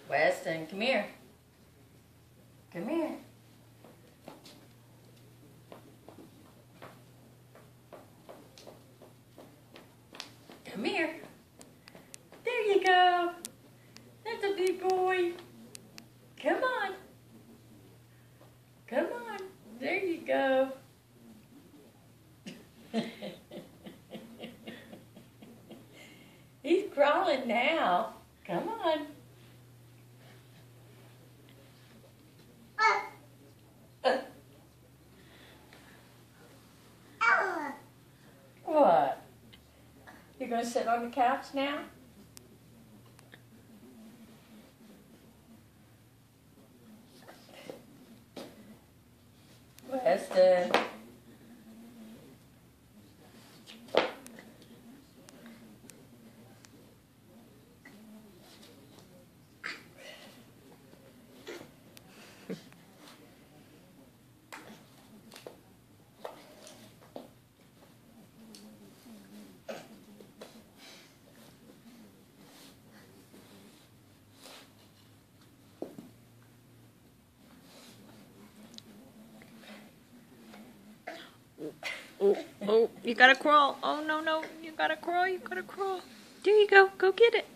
Weston, come here. Come here. Come here. There you go. That's a big boy. Come on. Come on. There you go. He's crawling now. Come on. What? You're going to sit on the couch now? Weston. Oh, you gotta crawl. Oh, no, you gotta crawl, There you go, go get it.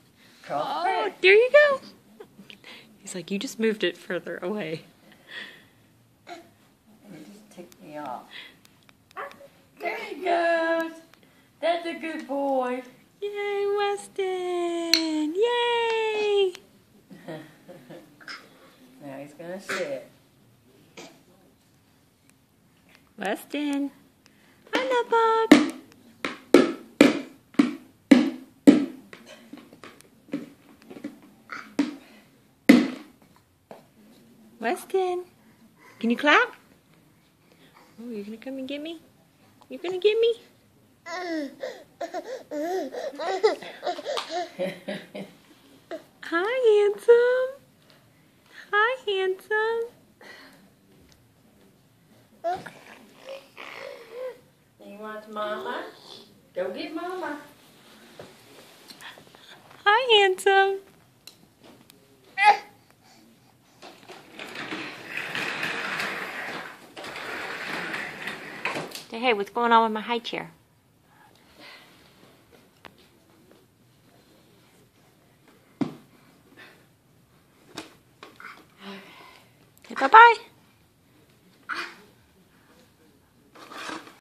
Crawl Oh, back. there you go. He's like, you just moved it further away. You just ticked me off. There he goes. That's a good boy. Yay, Weston, yay. Now he's going to sit. Weston, hi, Nutbug. Weston, can you clap? Oh, you're gonna come and get me? You're gonna get me? Hi, handsome. Hi, handsome. You want mama? Go get mama. Hi, handsome. Say, hey, what's going on with my high chair? Say bye-bye.